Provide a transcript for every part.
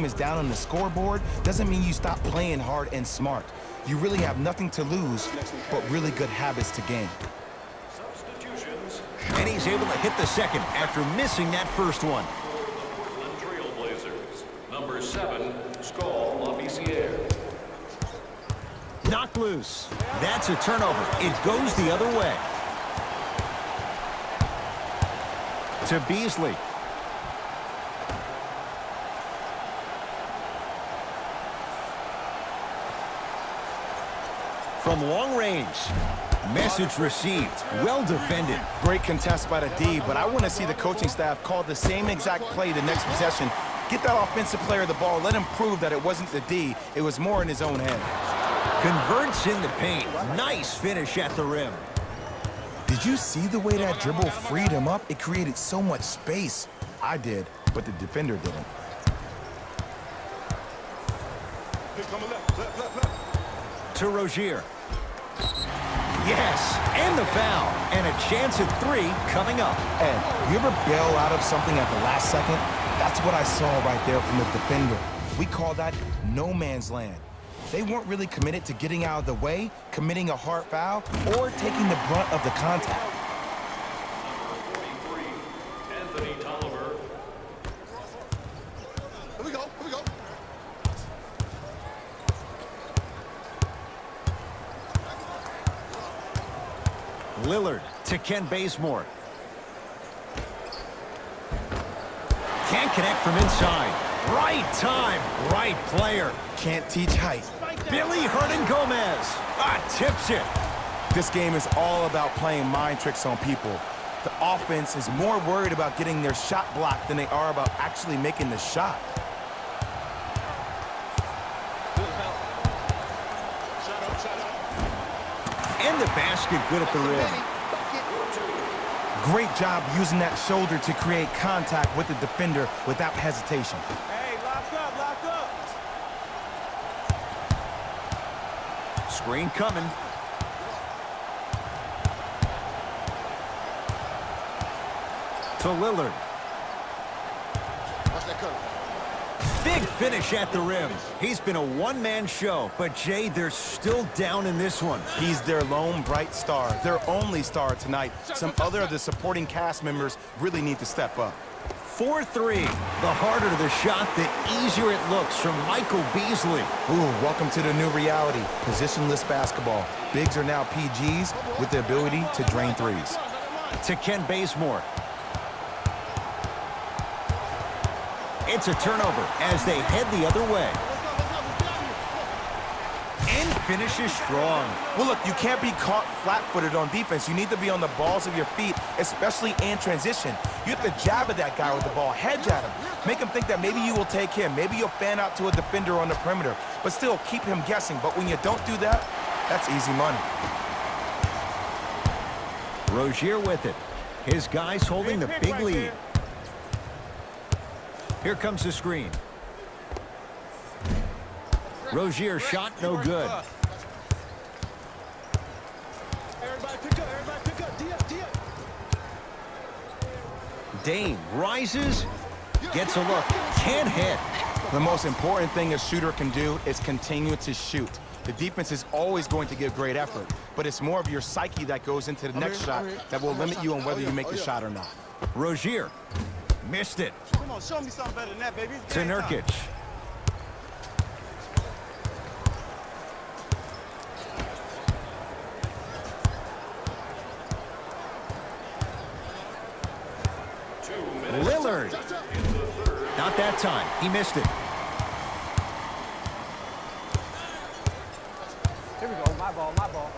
team is down on the scoreboard doesn't mean you stop playing hard and smart. You really have nothing to lose, but really good habits to gain. Substitutions. And he's able to hit the second after missing that first one. For the Portland Trailblazers, number 7, Skull LaBissiere. Knocked loose. That's a turnover. It goes the other way. To Beasley. From long range. Message received. Well defended. Great contest by the D, but I want to see the coaching staff call the same exact play the next possession. Get that offensive player the ball. Let him prove that it wasn't the D. It was more in his own head. Converts in the paint. Nice finish at the rim. Did you see the way that dribble freed him up? It created so much space. I did, but the defender didn't. To Rozier. Yes, and the foul. And a chance at 3 coming up. Ed, you ever bail out of something at the last second? That's what I saw right there from the defender. We call that no man's land. They weren't really committed to getting out of the way, committing a hard foul, or taking the brunt of the contact. Number 43, Anthony Tolliver. Here we go. Lillard to Ken Bazemore. Can't connect from inside. Right time, right player. Can't teach height. Billy Hernangomez. Tips it. This game is all about playing mind tricks on people. The offense is more worried about getting their shot blocked than they are about actually making the shot. And the basket good at the rim. Great job using that shoulder to create contact with the defender without hesitation. Hey, lock up. Screen coming. To Lillard. Watch that curve. Big finish at the rim. He's been a one-man show, but Jay, they're still down in this one. He's their lone bright star, their only star tonight. Some other of the supporting cast members really need to step up. 4-3. The harder the shot, the easier it looks from Michael Beasley. Ooh, welcome to the new reality, positionless basketball. Bigs are now PGs with the ability to drain threes. To Ken Bazemore. It's a turnover as they head the other way. And finishes strong. Well, look, you can't be caught flat-footed on defense. You need to be on the balls of your feet, especially in transition. You have to jab at that guy with the ball, hedge at him. Make him think that maybe you will take him. Maybe you'll fan out to a defender on the perimeter, but still keep him guessing. But when you don't do that, that's easy money. Rozier with it. His guys holding the big lead. Here comes the screen. Rozier shot no good. Everybody pick up. D up. Dame rises, gets a look, can't hit. The most important thing a shooter can do is continue to shoot. The defense is always going to give great effort, but it's more of your psyche that goes into the next shot that will limit you on whether you make the shot or not. Rozier missed it. Come on, show me something better than that, baby. To Nurkic. Lillard. Not that time. He missed it. Here we go. My ball.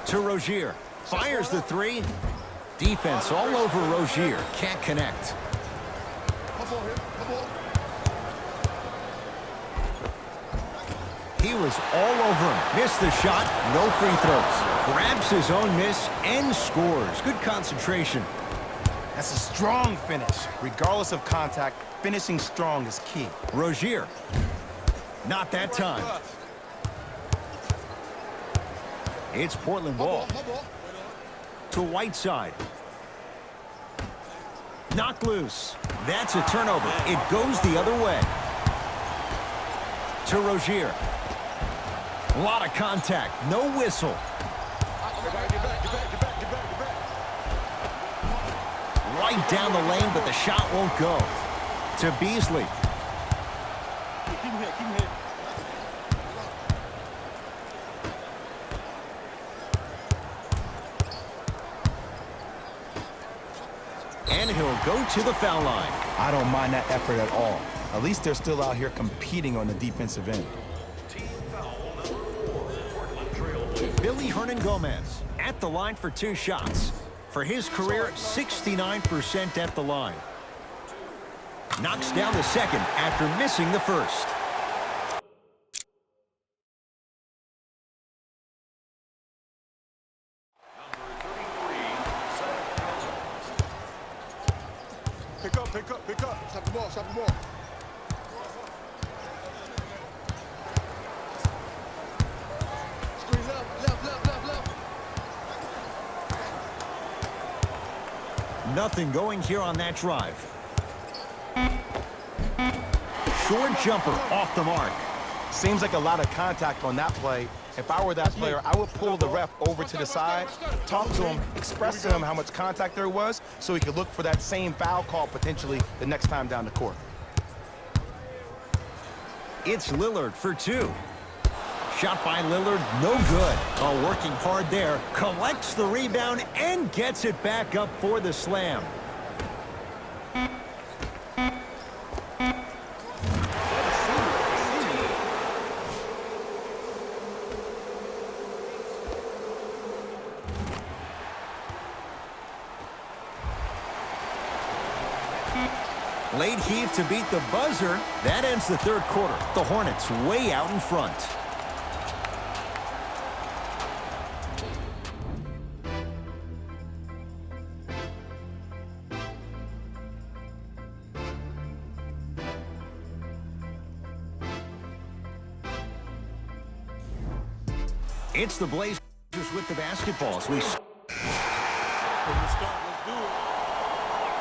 To Rozier. Fires the 3. Defense all over Rozier. Can't connect. He was all over him. Missed the shot. No free throws. Grabs his own miss and scores. Good concentration. That's a strong finish. Regardless of contact, finishing strong is key. Rozier. Not that time. It's Portland ball. To Whiteside. Knocked loose. That's a turnover. It goes the other way. To Rozier. A lot of contact. No whistle. Get back, get back, get back, get back, get back, get back. Right down the lane, but the shot won't go. To Beasley. Keep him here, keep him here. And he'll go to the foul line. I don't mind that effort at all. At least they're still out here competing on the defensive end. Team foul number 4, Portland Trail Blazers. Billy Hernan-Gomez at the line for 2 shots. For his career, 69% at the line. Knocks down the second after missing the first. Pick up, pick up, pick up. Stop the ball, stop the ball. Squeeze left, left, left, left, left. Nothing going here on that drive. Short jumper off the mark. Seems like a lot of contact on that play. If I were that player, I would pull the ref over to the side, talk to him, express to him how much contact there was so he could look for that same foul call potentially the next time down the court. It's Lillard for 2. Shot by Lillard, no good. Oh, working hard there. Collects the rebound and gets it back up for the slam. Late heave to beat the buzzer. That ends the third quarter. The Hornets way out in front. It's the Blazers with the basketball as we...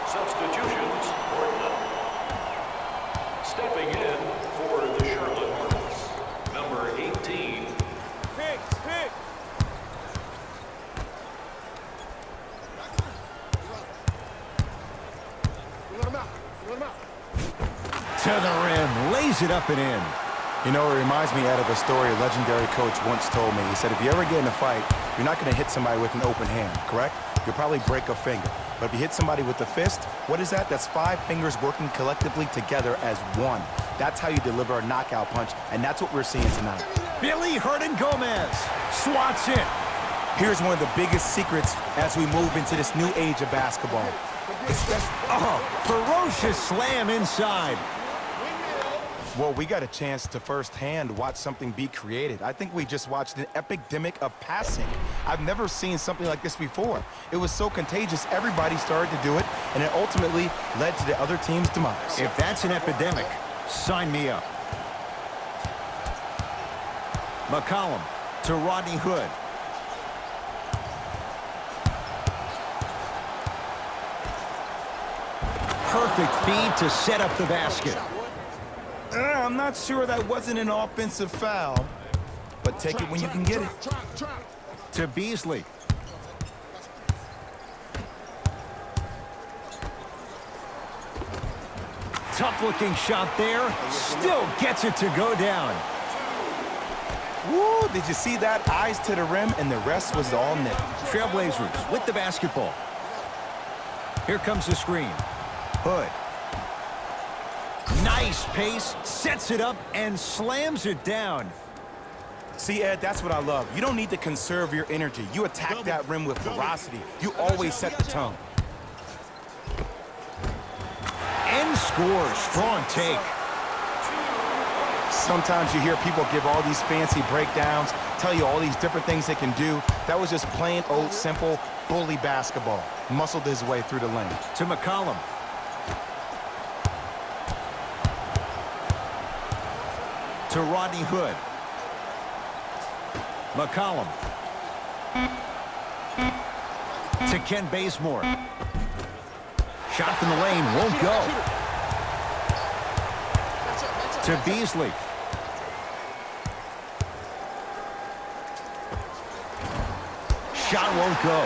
Substitutions, Portland. Stepping in for the Charlotte Hornets, number 18. Pick, pick. Let him out, let him out. To the rim, lays it up and in. You know, it reminds me of a story a legendary coach once told me. He said, if you ever get in a fight, you're not going to hit somebody with an open hand, correct? You'll probably break a finger. But if you hit somebody with the fist, what is that? That's 5 fingers working collectively together as one. That's how you deliver a knockout punch, and that's what we're seeing tonight. Billy Hernan-Gomez swats it. Here's one of the biggest secrets as we move into this new age of basketball. Ferocious slam inside. Well, we got a chance to firsthand watch something be created. I think we just watched an epidemic of passing. I've never seen something like this before. It was so contagious, everybody started to do it, and it ultimately led to the other team's demise. If that's an epidemic, sign me up. McCollum to Rodney Hood. Perfect feed to set up the basket. I'm not sure that wasn't an offensive foul, but take it when you can get it. To Beasley. Tough-looking shot there. Still gets it to go down. Woo, did you see that? Eyes to the rim, and the rest was all net. Trailblazers with the basketball. Here comes the screen. Hood. Nice pace, sets it up, and slams it down. See, Ed, that's what I love. You don't need to conserve your energy. You attack that rim with ferocity. You always set the tone. And scores. Strong take. Sometimes you hear people give all these fancy breakdowns, tell you all these different things they can do. That was just plain old simple bully basketball. Muscled his way through the lane. To McCollum. To Rodney Hood. McCollum. To Ken Bazemore. Shot from the lane won't go. To Beasley. Shot won't go.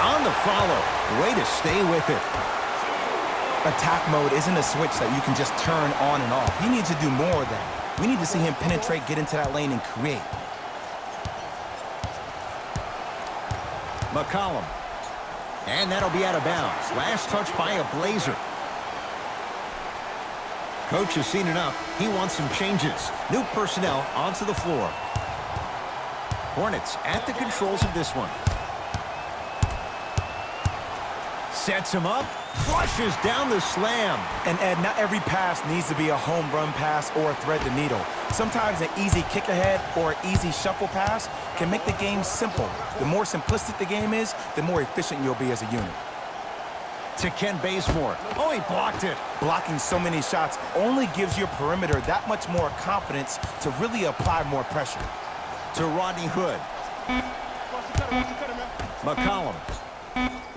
On the follow. Way to stay with it. Attack mode isn't a switch that you can just turn on and off. He needs to do more of that. We need to see him penetrate, get into that lane, and create. McCollum. And that'll be out of bounds. Last touch by a Blazer. Coach has seen enough. He wants some changes. New personnel onto the floor. Hornets at the controls of this one. Sets him up. Flushes down the slam. And Ed, not every pass needs to be a home run pass or thread the needle. Sometimes an easy kick ahead or an easy shuffle pass can make the game simple. The more simplistic the game is, the more efficient you'll be as a unit. To Ken Bazemore. Oh, he blocked it. Blocking so many shots only gives your perimeter that much more confidence to really apply more pressure. To Rodney Hood. McCollum.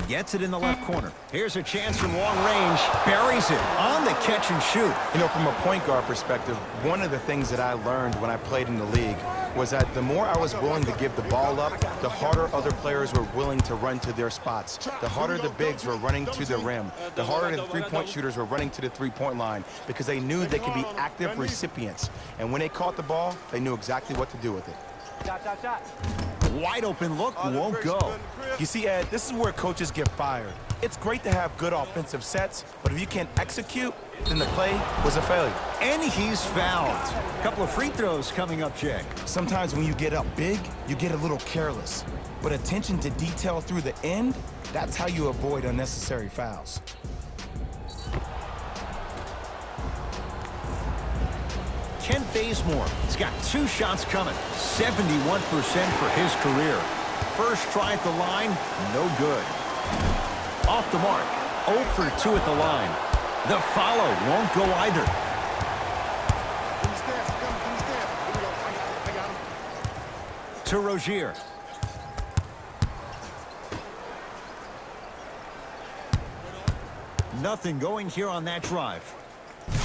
Gets it in the left corner. Here's a chance from long range. Buries it on the catch and shoot. You know, from a point guard perspective, one of the things that I learned when I played in the league was that the more I was willing to give the ball up, the harder other players were willing to run to their spots. The harder the bigs were running to the rim. The harder the three-point shooters were running to the three-point line because they knew they could be active recipients. And when they caught the ball, they knew exactly what to do with it. Wide open look won't go. You see, Ed, this is where coaches get fired. It's great to have good offensive sets, but if you can't execute, then the play was a failure. And he's fouled. A couple of free throws coming up, Jake. Sometimes when you get up big, you get a little careless. But attention to detail through the end, that's how you avoid unnecessary fouls. Ken Bazemore has got 2 shots coming. 71% for his career. First try at the line, no good. Off the mark, 0 for 2 at the line. The follow won't go either. To Rozier. Nothing going here on that drive.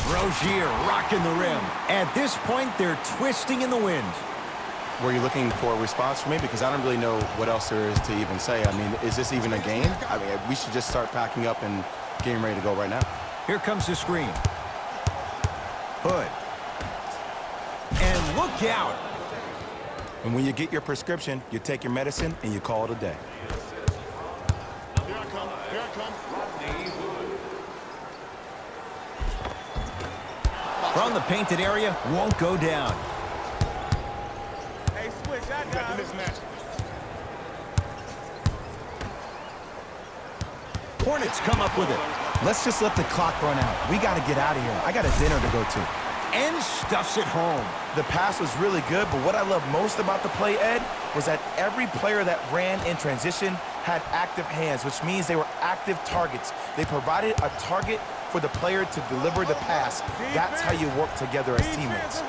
Rozier rocking the rim. At this point, they're twisting in the wind. Were you looking for a response from me? Because I don't really know what else there is to even say. I mean, is this even a game? I mean, we should just start packing up and getting ready to go right now. Here comes the screen. Hood. And look out. And when you get your prescription, you take your medicine and you call it a day. Here I come. Here I come. From the painted area, won't go down. Hey, switch. I got this match. Hornets come up with it. Let's just let the clock run out. We got to get out of here. I got a dinner to go to. And stuffs it home. The pass was really good, but what I love most about the play, Ed, was that every player that ran in transition had active hands, which means they were active targets. They provided a target for the player to deliver the pass. That's how you work together as teammates.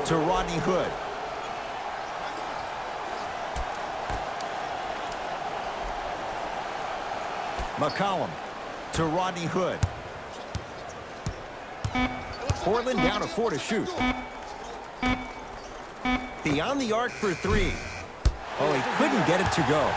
To Rodney Hood. McCollum to Rodney Hood. Portland down to 4 to shoot. Beyond the arc for 3. Oh, he couldn't get it to go.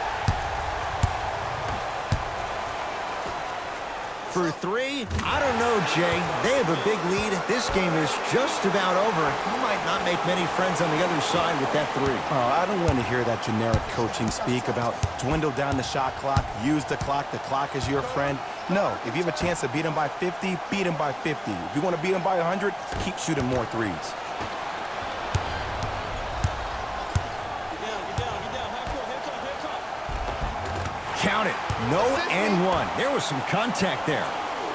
For 3, I don't know, Jay. They have a big lead. This game is just about over. You might not make many friends on the other side with that 3. Oh, I don't want to hear that generic coaching speak about dwindle down the shot clock, use the clock is your friend. No, if you have a chance to beat them by 50, beat them by 50. If you want to beat them by 100, keep shooting more threes. Count it. No and 1. There was some contact there.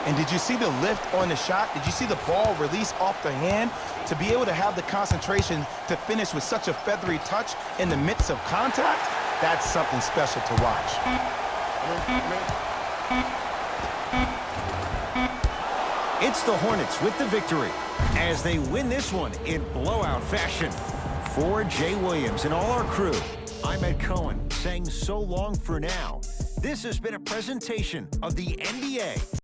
And did you see the lift on the shot? Did you see the ball release off the hand? To be able to have the concentration to finish with such a feathery touch in the midst of contact, that's something special to watch. It's the Hornets with the victory as they win this one in blowout fashion. For Jay Williams and all our crew, I'm Ed Cohen saying so long for now. This has been a presentation of the NBA.